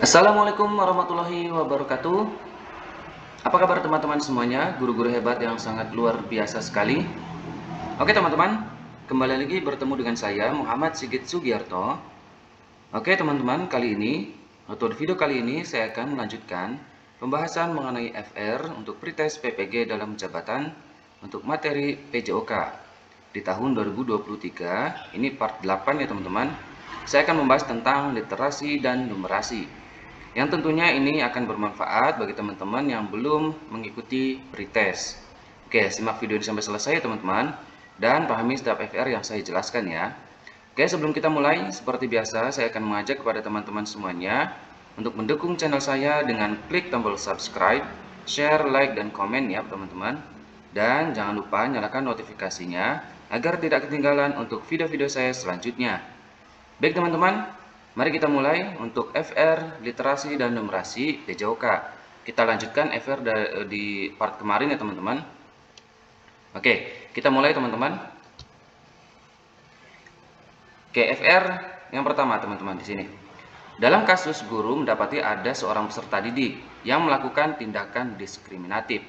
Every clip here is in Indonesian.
Assalamualaikum warahmatullahi wabarakatuh. Apa kabar teman-teman semuanya, guru-guru hebat yang sangat luar biasa sekali. Oke teman-teman, kembali lagi bertemu dengan saya Muhammad Sigit Sugiarto. Oke teman-teman, kali ini atau di video kali ini saya akan melanjutkan pembahasan mengenai FR untuk pretest PPG dalam jabatan untuk materi PJOK di tahun 2023. Ini part 8 ya teman-teman. Saya akan membahas tentang literasi dan numerasi, yang tentunya ini akan bermanfaat bagi teman-teman yang belum mengikuti pretest. Oke, simak video ini sampai selesai teman-teman, dan pahami setiap FR yang saya jelaskan ya. Oke, sebelum kita mulai, seperti biasa saya akan mengajak kepada teman-teman semuanya untuk mendukung channel saya dengan klik tombol subscribe, share, like, dan komen ya teman-teman. Dan jangan lupa nyalakan notifikasinya agar tidak ketinggalan untuk video-video saya selanjutnya. Baik teman-teman, mari kita mulai untuk FR, literasi, dan numerasi PJOK. Kita lanjutkan FR di part kemarin ya teman-teman. Oke, kita mulai teman-teman. Oke, FR yang pertama teman-teman di sini. Dalam kasus guru mendapati ada seorang peserta didik yang melakukan tindakan diskriminatif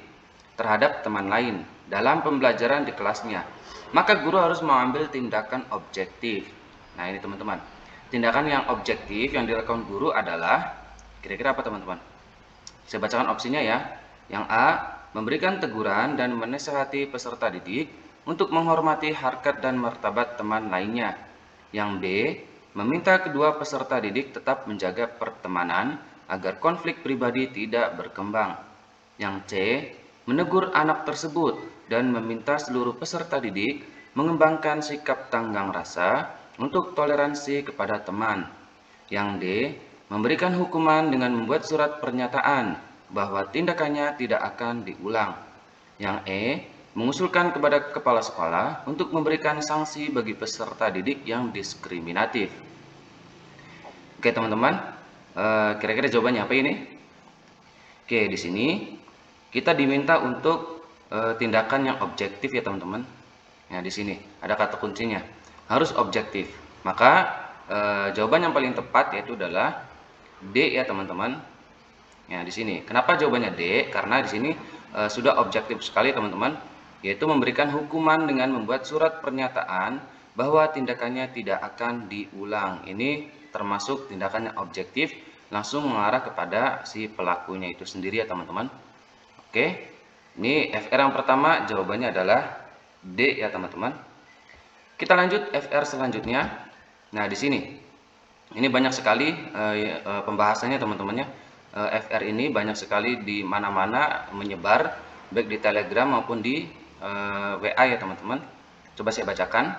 terhadap teman lain dalam pembelajaran di kelasnya, maka guru harus mengambil tindakan objektif. Nah ini teman-teman, tindakan yang objektif yang dilakukan guru adalah kira-kira apa teman-teman? Saya bacakan opsinya ya. Yang A, memberikan teguran dan menasihati peserta didik untuk menghormati harkat dan martabat teman lainnya. Yang B, meminta kedua peserta didik tetap menjaga pertemanan agar konflik pribadi tidak berkembang. Yang C, menegur anak tersebut dan meminta seluruh peserta didik mengembangkan sikap tanggang rasa untuk toleransi kepada teman. Yang D, memberikan hukuman dengan membuat surat pernyataan bahwa tindakannya tidak akan diulang. Yang E, mengusulkan kepada kepala sekolah untuk memberikan sanksi bagi peserta didik yang diskriminatif. Oke teman-teman, kira-kira jawabannya apa ini? Oke, di sini kita diminta untuk tindakan yang objektif ya teman-teman. Nah di sini ada kata kuncinya, harus objektif. Maka jawaban yang paling tepat yaitu adalah D ya teman-teman. Ya di sini. Kenapa jawabannya D? Karena di sini sudah objektif sekali teman-teman, yaitu memberikan hukuman dengan membuat surat pernyataan bahwa tindakannya tidak akan diulang. Ini termasuk tindakan yang objektif, langsung mengarah kepada si pelakunya itu sendiri ya teman-teman. Oke. Ini FR yang pertama jawabannya adalah D ya teman-teman. Kita lanjut FR selanjutnya. Nah, di sini ini banyak sekali pembahasannya teman-temannya. FR ini banyak sekali di mana-mana menyebar, baik di Telegram maupun di WA ya teman-teman. Coba saya bacakan.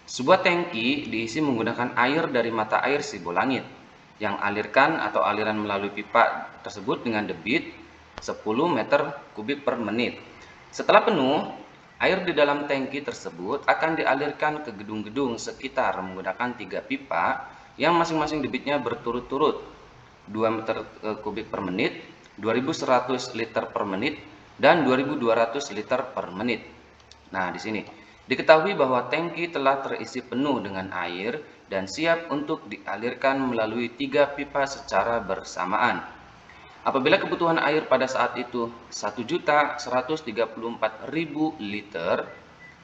Sebuah tangki diisi menggunakan air dari mata air Sibolangit yang alirkan atau aliran melalui pipa tersebut dengan debit 10 meter kubik per menit. Setelah penuh, air di dalam tangki tersebut akan dialirkan ke gedung-gedung sekitar menggunakan 3 pipa yang masing-masing debitnya berturut-turut 2 meter kubik per menit, 2100 liter per menit, dan 2200 liter per menit. Nah, di sini diketahui bahwa tangki telah terisi penuh dengan air dan siap untuk dialirkan melalui 3 pipa secara bersamaan. Apabila kebutuhan air pada saat itu 1.134.000 liter,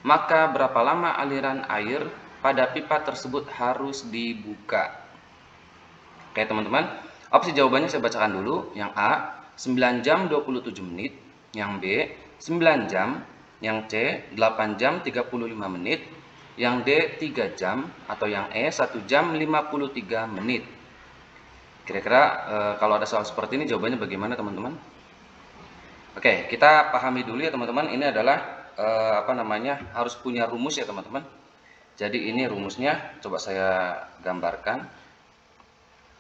maka berapa lama aliran air pada pipa tersebut harus dibuka? Oke teman-teman, opsi jawabannya saya bacakan dulu. Yang A, 9 jam 27 menit. Yang B, 9 jam. Yang C, 8 jam 35 menit. Yang D, 3 jam. Atau yang E, 1 jam 53 menit. Kira-kira kalau ada soal seperti ini jawabannya bagaimana teman-teman? Oke, kita pahami dulu ya teman-teman. Ini adalah harus punya rumus ya teman-teman. Jadi ini rumusnya, coba saya gambarkan.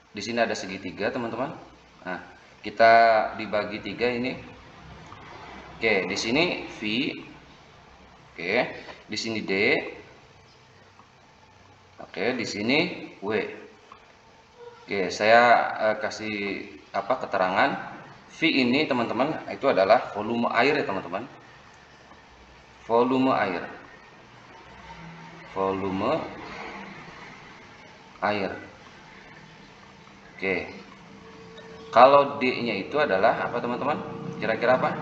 Di sini ada segitiga teman-teman. Nah, kita dibagi 3 ini. Oke, di sini V. Oke, di sini D. Oke, di sini W. Oke, saya kasih keterangan. V ini teman-teman itu adalah volume air ya teman-teman. Volume air. Volume air. Oke. Kalau D-nya itu adalah apa teman-teman? Kira-kira apa?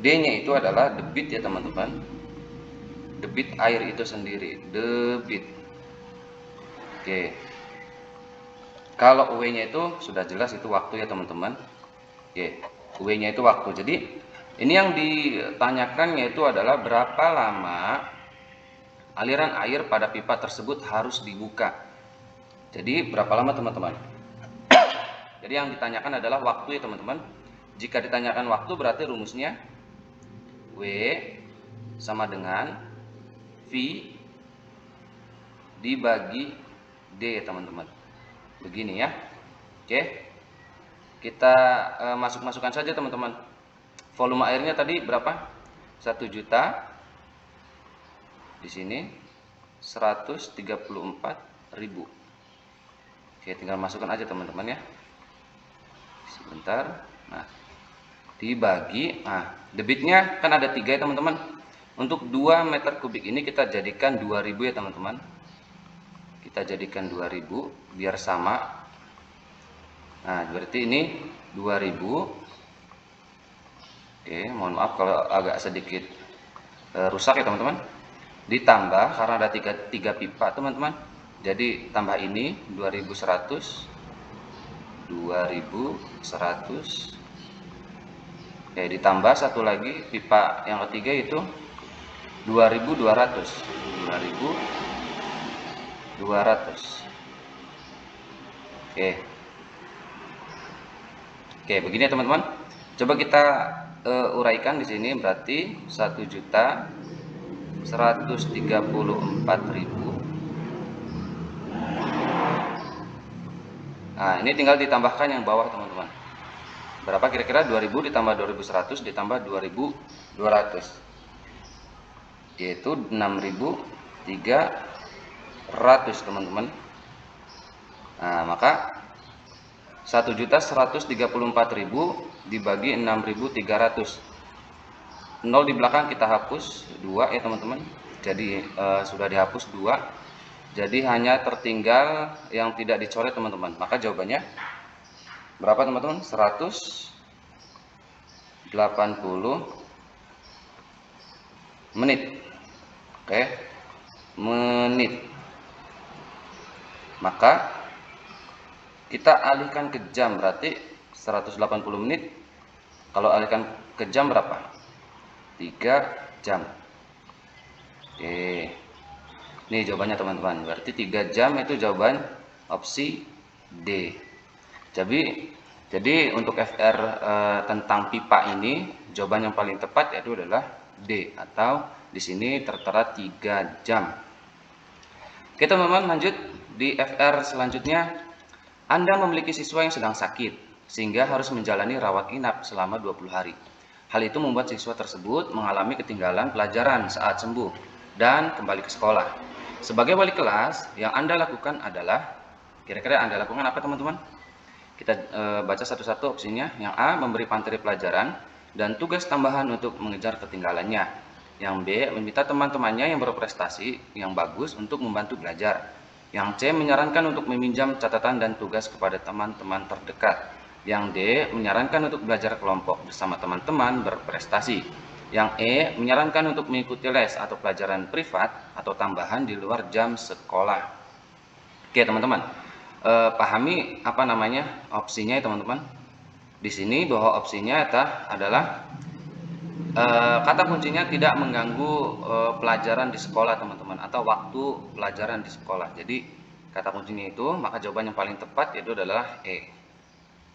D-nya itu adalah debit ya teman-teman. Debit air itu sendiri, debit. Oke. Kalau W-nya itu sudah jelas itu waktu ya teman-teman. Oke, W-nya itu waktu. Jadi ini yang ditanyakan yaitu adalah berapa lama aliran air pada pipa tersebut harus dibuka. Jadi berapa lama teman-teman? Jadi yang ditanyakan adalah waktu ya teman-teman. Jika ditanyakan waktu berarti rumusnya W sama dengan V dibagi D ya teman-teman. Begini ya. Oke. Kita masukkan saja teman-teman. Volume airnya tadi berapa? 1 juta. Di sini 134.000. Oke, tinggal masukkan aja teman-teman ya. Sebentar. Nah, dibagi. Nah, debitnya kan ada 3 ya teman-teman. Untuk 2 meter kubik ini kita jadikan 2000 ya teman-teman. Kita jadikan 2000 biar sama. Nah, berarti ini 2000. Oke, mohon maaf kalau agak sedikit rusak ya teman-teman. Ditambah karena ada 3 pipa teman-teman. Jadi tambah ini 2100. 2100. Oke, ditambah satu lagi pipa yang ketiga itu 2200. 2200. Oke, begini ya teman-teman. Coba kita uraikan di sini berarti 1.134.000. Nah, ini tinggal ditambahkan yang bawah teman-teman. Berapa kira-kira? 2000 ditambah 2100 ditambah 2200. Yaitu 6300 teman-teman. Nah, maka 1.134.000 dibagi 6.300. 0 di belakang kita hapus 2 ya teman-teman. Jadi sudah dihapus 2. Jadi hanya tertinggal yang tidak dicoret teman-teman. Maka jawabannya berapa teman-teman? 180 menit. Oke. Menit. Maka kita alihkan ke jam berarti 180 menit. Kalau alihkan ke jam berapa? 3 jam. Oke. Ini jawabannya teman-teman. Berarti 3 jam itu jawaban opsi D. Jadi untuk FR tentang pipa ini jawaban yang paling tepat yaitu adalah D, atau di sini tertera 3 jam. Oke teman-teman, lanjut di FR selanjutnya. Anda memiliki siswa yang sedang sakit sehingga harus menjalani rawat inap selama 20 hari. Hal itu membuat siswa tersebut mengalami ketinggalan pelajaran saat sembuh dan kembali ke sekolah. Sebagai wali kelas, yang Anda lakukan adalah, kira-kira Anda lakukan apa teman-teman? Kita baca satu-satu opsinya. Yang A, memberi materi pelajaran dan tugas tambahan untuk mengejar ketinggalannya. Yang B, meminta teman-temannya yang berprestasi yang bagus untuk membantu belajar. Yang C, menyarankan untuk meminjam catatan dan tugas kepada teman-teman terdekat. Yang D, menyarankan untuk belajar kelompok bersama teman-teman berprestasi. Yang E, menyarankan untuk mengikuti les atau pelajaran privat atau tambahan di luar jam sekolah. Oke teman-teman, pahami apa namanya opsinya ya teman-teman. Di sini bahwa opsinya adalah kata kuncinya tidak mengganggu pelajaran di sekolah teman-teman, atau waktu pelajaran di sekolah. Jadi kata kuncinya itu, maka jawaban yang paling tepat yaitu adalah E.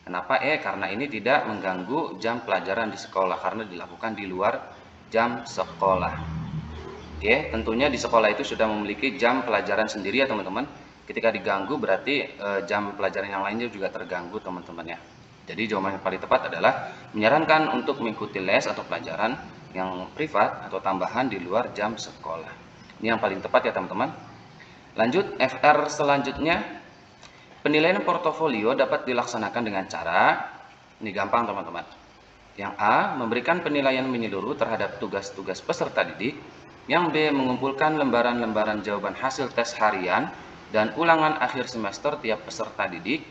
Kenapa E? Karena ini tidak mengganggu jam pelajaran di sekolah, karena dilakukan di luar jam sekolah. Oke, tentunya di sekolah itu sudah memiliki jam pelajaran sendiri ya teman-teman. Ketika diganggu berarti jam pelajaran yang lainnya juga terganggu teman-teman ya. Jadi jawaban yang paling tepat adalah menyarankan untuk mengikuti les atau pelajaran yang privat atau tambahan di luar jam sekolah. Ini yang paling tepat ya teman-teman. Lanjut, FR selanjutnya. Penilaian portofolio dapat dilaksanakan dengan cara, ini gampang teman-teman. Yang A, memberikan penilaian menyeluruh terhadap tugas-tugas peserta didik. Yang B, mengumpulkan lembaran-lembaran jawaban hasil tes harian dan ulangan akhir semester tiap peserta didik.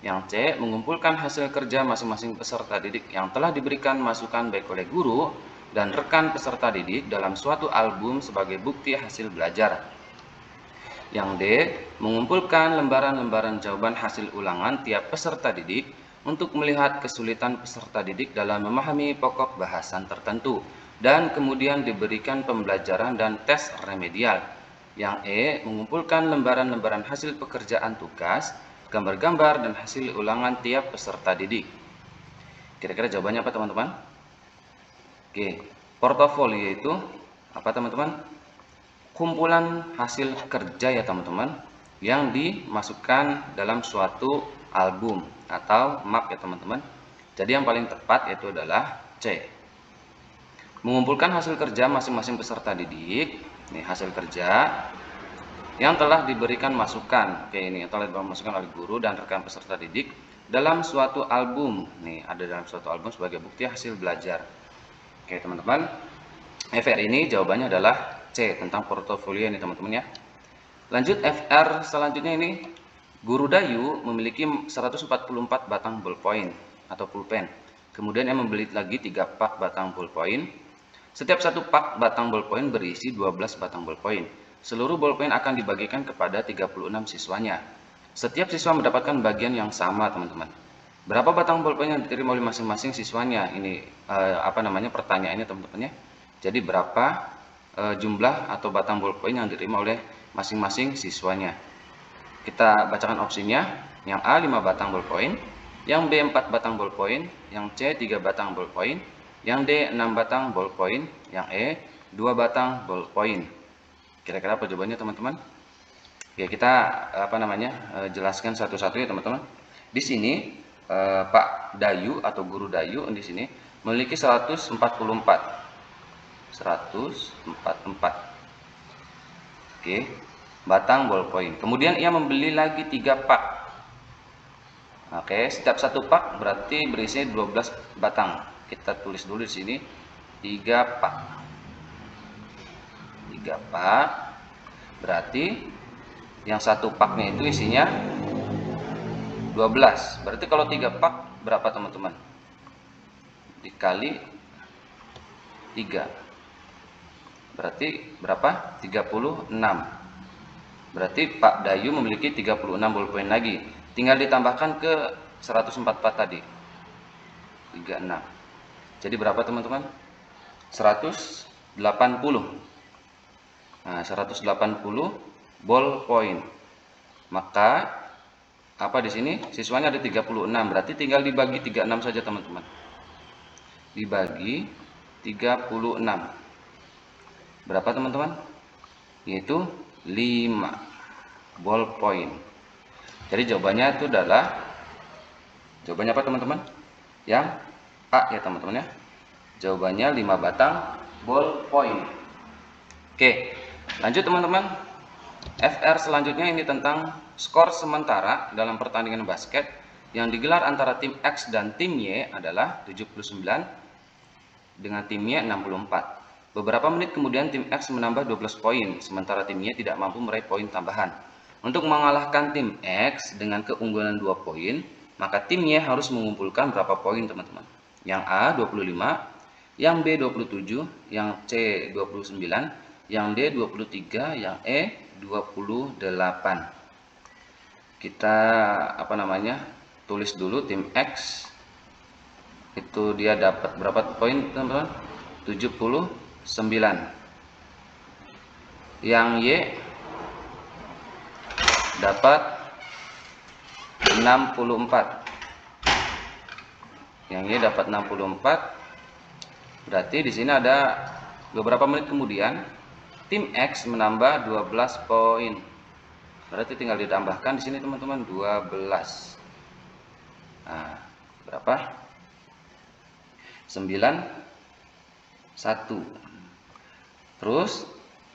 Yang C, mengumpulkan hasil kerja masing-masing peserta didik yang telah diberikan masukan baik oleh guru dan rekan peserta didik dalam suatu album sebagai bukti hasil belajar. Yang D, mengumpulkan lembaran-lembaran jawaban hasil ulangan tiap peserta didik untuk melihat kesulitan peserta didik dalam memahami pokok bahasan tertentu dan kemudian diberikan pembelajaran dan tes remedial. Yang E, mengumpulkan lembaran-lembaran hasil pekerjaan tugas, gambar-gambar, dan hasil ulangan tiap peserta didik. Kira-kira jawabannya apa teman-teman? Oke, portofolio itu apa teman-teman? Kumpulan hasil kerja ya teman-teman, yang dimasukkan dalam suatu album atau map ya teman-teman. Jadi yang paling tepat yaitu adalah C. Mengumpulkan hasil kerja masing-masing peserta didik, ini hasil kerja yang telah diberikan masukan, oke ini yang telah diberikan masukan oleh guru dan rekan peserta didik dalam suatu album, nih ada dalam suatu album sebagai bukti hasil belajar. Oke teman-teman, FR ini jawabannya adalah C, tentang portofolio ini teman-teman ya. Lanjut FR selanjutnya ini, guru Dayu memiliki 144 batang ballpoint atau pulpen. Kemudian ia membeli lagi 3 pak batang ballpoint. Setiap satu pak batang ballpoint berisi 12 batang ballpoint. Seluruh ballpoint akan dibagikan kepada 36 siswanya. Setiap siswa mendapatkan bagian yang sama, teman-teman. Berapa batang ballpoint yang diterima oleh masing-masing siswanya? Ini pertanyaannya, teman-teman ya. Jadi berapa jumlah atau batang ballpoint yang diterima oleh masing-masing siswanya? Kita bacakan opsinya. Yang A 5 batang ballpoint, yang B 4 batang ballpoint, yang C 3 batang ballpoint, yang D 6 batang ballpoint, yang E 2 batang ballpoint. Kira-kira apa jawabannya teman-teman? Ya kita jelaskan satu-satu ya teman-teman. Di sini Pak Dayu atau guru Dayu di sini memiliki 144 batang ballpoint. Kemudian ia membeli lagi 3 pak. Oke, setiap satu pak berarti berisi 12 batang. Kita tulis dulu di sini 3 pak. 3 pak berarti yang satu paknya itu isinya 12. Berarti kalau 3 pak berapa teman-teman? Dikali 3. Berarti berapa? 36. Berarti Pak Dayu memiliki 36 ballpoint lagi. Tinggal ditambahkan ke 144 tadi. 36. Jadi berapa teman-teman? 180. Nah, 180 ballpoint. Maka apa di sini? Siswanya ada 36. Berarti tinggal dibagi 36 saja teman-teman. Dibagi 36. Berapa teman-teman? Yaitu 5 ballpoint. Jadi jawabannya itu adalah jawabannya apa teman-teman? Yang A ya teman-teman ya. Jawabannya 5 batang ballpoint. Oke, lanjut teman-teman. FR selanjutnya ini tentang skor sementara dalam pertandingan basket yang digelar antara tim X dan tim Y adalah 79 dengan tim Y 64. Beberapa menit kemudian tim X menambah 12 poin, sementara tim Y tidak mampu meraih poin tambahan. Untuk mengalahkan tim X dengan keunggulan 2 poin, maka tim Y harus mengumpulkan berapa poin teman-teman? Yang A 25, yang B 27, yang C 29, yang D 23, yang E 28. Kita tulis dulu tim X. Itu dia dapat berapa poin teman-teman? 79. Yang Y dapat 64. Yang Y dapat 64. Berarti di sini ada beberapa menit kemudian tim X menambah 12 poin. Berarti tinggal ditambahkan di sini teman-teman 12. Nah, berapa? 91. Terus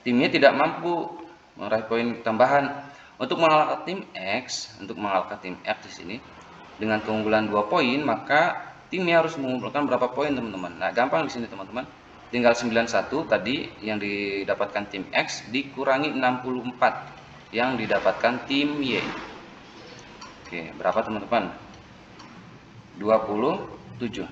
timnya tidak mampu meraih poin tambahan. Untuk mengalahkan tim X, di sini dengan keunggulan 2 poin, maka timnya harus mengumpulkan berapa poin teman-teman? Nah, gampang di sini teman-teman. Tinggal 91 tadi yang didapatkan tim X dikurangi 64 yang didapatkan tim Y. Oke, berapa teman-teman? 27.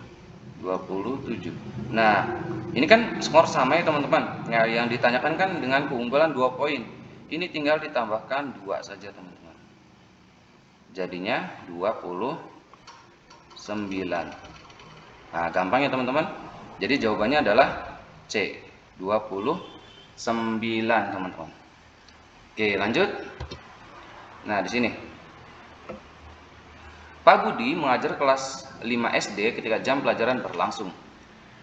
Nah, ini kan skor sama ya teman-teman. Nah, yang ditanyakan kan dengan keunggulan 2 poin. Ini tinggal ditambahkan 2 saja teman-teman. Jadinya 29. Nah, gampang ya teman-teman. Jadi jawabannya adalah C, 29 teman-teman. Oke, lanjut. Nah, di sini Pak Budi mengajar kelas 5 SD ketika jam pelajaran berlangsung.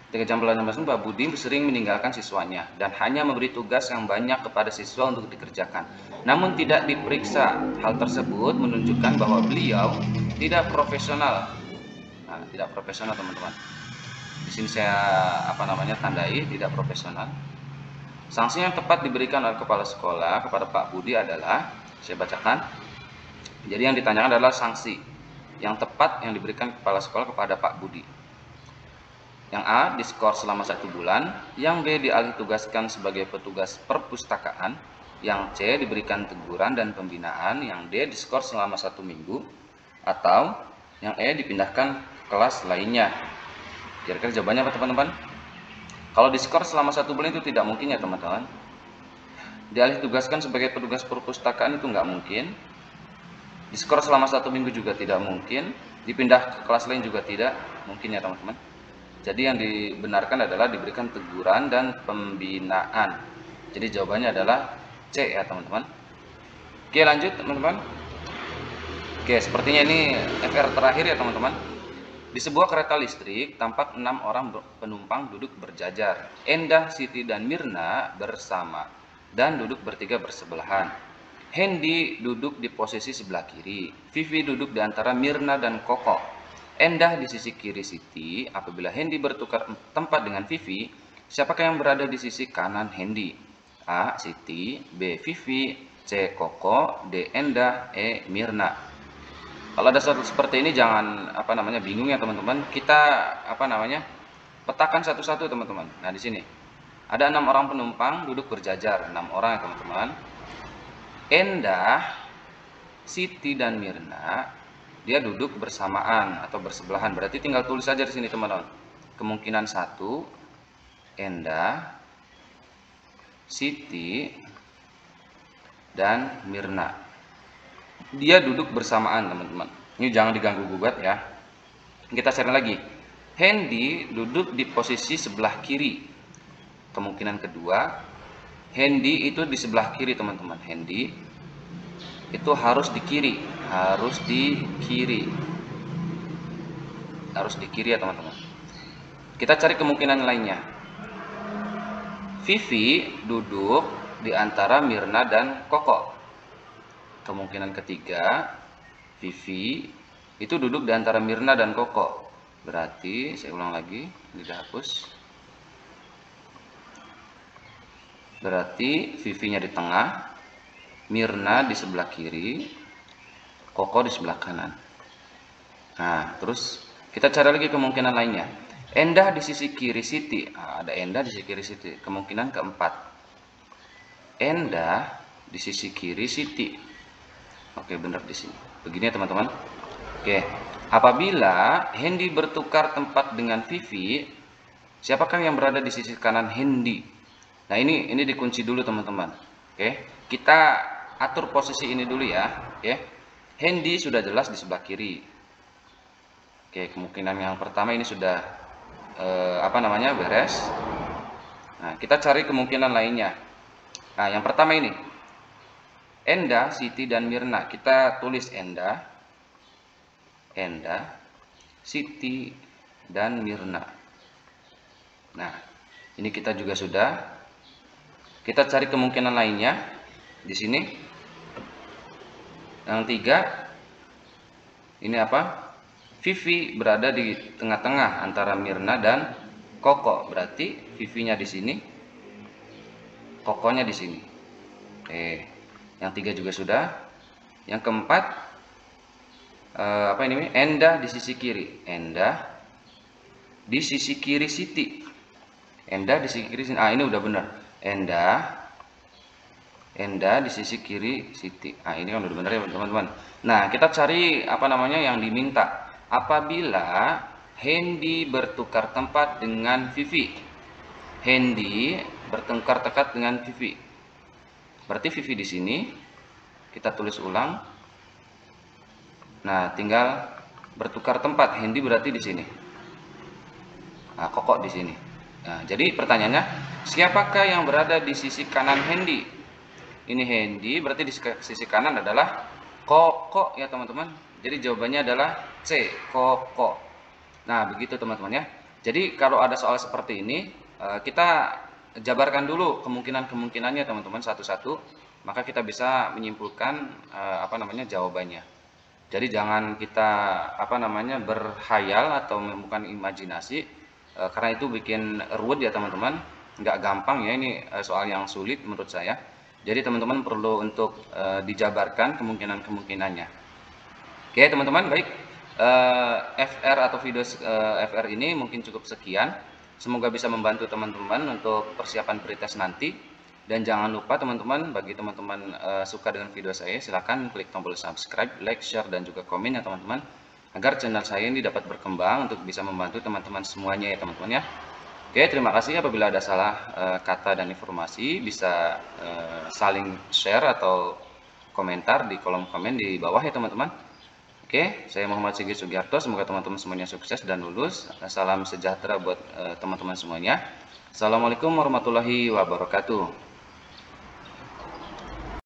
Ketika jam pelajaran berlangsung, Pak Budi sering meninggalkan siswanya dan hanya memberi tugas yang banyak kepada siswa untuk dikerjakan. Namun tidak diperiksa. Hal tersebut menunjukkan bahwa beliau tidak profesional. Nah, tidak profesional teman-teman. Di sini saya tandai tidak profesional. Sanksi yang tepat diberikan oleh kepala sekolah kepada Pak Budi adalah, saya bacakan. Jadi yang ditanyakan adalah sanksi yang tepat yang diberikan kepala sekolah kepada Pak Budi. Yang A, diskor selama 1 bulan. Yang B, dialih tugaskan sebagai petugas perpustakaan. Yang C, diberikan teguran dan pembinaan. Yang D, diskor selama 1 minggu. Atau yang E, dipindahkan ke kelas lainnya. Kira-kira jawabannya apa teman-teman? Kalau diskor selama 1 bulan itu tidak mungkin ya teman-teman. Dialih tugaskan sebagai petugas perpustakaan itu nggak mungkin. Diskor selama 1 minggu juga tidak mungkin. Dipindah ke kelas lain juga tidak mungkin ya teman-teman. Jadi yang dibenarkan adalah diberikan teguran dan pembinaan. Jadi jawabannya adalah C ya teman-teman. Oke, lanjut teman-teman. Oke, sepertinya ini FR terakhir ya teman-teman. Di sebuah kereta listrik tampak 6 orang penumpang duduk berjajar. Endah, Siti, dan Mirna bersama dan duduk bertiga bersebelahan. Hendy duduk di posisi sebelah kiri. Vivi duduk di antara Mirna dan Koko. Endah di sisi kiri Siti. Apabila Hendy bertukar tempat dengan Vivi, siapakah yang berada di sisi kanan Hendy? A. Siti, B. Vivi, C. Koko, D. Endah, E. Mirna. Kalau ada sesuatu seperti ini jangan bingung ya teman-teman. Kita petakan satu-satu teman-teman. Nah, di sini ada 6 orang penumpang duduk berjajar, 6 orang ya teman-teman. Endah, Siti, dan Mirna dia duduk bersamaan atau bersebelahan. Berarti tinggal tulis saja di sini teman-teman. Kemungkinan 1, Endah, Siti, dan Mirna. Dia duduk bersamaan teman-teman. Ini jangan diganggu gugat ya. Kita cari lagi. Hendy duduk di posisi sebelah kiri. Kemungkinan kedua, Hendy itu di sebelah kiri teman-teman. Hendy itu harus di kiri, harus di kiri ya teman-teman. Kita cari kemungkinan lainnya. Vivi duduk di antara Mirna dan Koko. Kemungkinan ketiga, Vivi itu duduk di antara Mirna dan Koko. Berarti saya ulang lagi, ini dihapus. Berarti Vivi-nya di tengah, Mirna di sebelah kiri, Koko di sebelah kanan. Nah, terus kita cari lagi kemungkinan lainnya. Endah di sisi kiri Siti. Nah, ada Endah di sisi kiri Siti. Kemungkinan keempat. Endah di sisi kiri Siti. Oke, benar di sini. Begini ya teman-teman. Oke, apabila Hendy bertukar tempat dengan Vivi, siapakah yang berada di sisi kanan Hendy? Nah, ini dikunci dulu teman-teman. Oke, kita atur posisi ini dulu ya. Oke, Hendy sudah jelas di sebelah kiri. Oke, kemungkinan yang pertama ini sudah beres. Nah, kita cari kemungkinan lainnya. Nah, yang pertama ini Endah, Siti, dan Mirna. Kita tulis Endah, Siti, dan Mirna. Nah, ini kita juga sudah. Kita cari kemungkinan lainnya di sini. Yang 3 ini apa? Vivi berada di tengah-tengah antara Mirna dan Koko. Berarti Vivi-nya di sini, Kokonya di sini. Yang 3 juga sudah. Yang keempat Endah di sisi kiri. Endah di sisi kiri Siti. Endah di sisi kiri sini. Ini udah benar. Endah Enda di sisi kiri Siti. Nah, ini kan udah bener ya teman-teman. Nah, kita cari apa namanya yang diminta. Apabila Hendy bertukar tempat dengan Vivi. Hendy bertengkar tekat dengan Vivi. Berarti Vivi di sini kita tulis ulang. Nah, tinggal bertukar tempat. Hendy berarti di sini. Nah, Kokok di sini. Nah, jadi pertanyaannya, siapakah yang berada di sisi kanan Hendy? Ini Hendy, berarti di sisi kanan adalah Kokok ya teman-teman. Jadi jawabannya adalah C, Kokok. Nah, begitu teman-teman ya. Jadi kalau ada soal seperti ini, kita jabarkan dulu kemungkinan-kemungkinannya teman-teman satu-satu, maka kita bisa menyimpulkan apa namanya jawabannya. Jadi jangan kita apa namanya berhayal atau bukan imajinasi, karena itu bikin ruwet ya teman-teman, nggak gampang ya ini soal yang sulit menurut saya. Jadi teman-teman perlu untuk dijabarkan kemungkinan-kemungkinannya. Oke teman-teman, baik. FR atau video FR ini mungkin cukup sekian. Semoga bisa membantu teman-teman untuk persiapan pretest nanti. Dan jangan lupa teman-teman, bagi teman-teman suka dengan video saya, silahkan klik tombol subscribe, like, share, dan juga komen ya teman-teman, agar channel saya ini dapat berkembang untuk bisa membantu teman-teman semuanya ya teman-teman ya. Oke, terima kasih. Apabila ada salah kata dan informasi, bisa saling share atau komentar di kolom komen di bawah ya teman-teman. Oke, saya Muhammad Sigit Sugiarto. Semoga teman-teman semuanya sukses dan lulus. Salam sejahtera buat teman-teman semuanya. Assalamualaikum warahmatullahi wabarakatuh.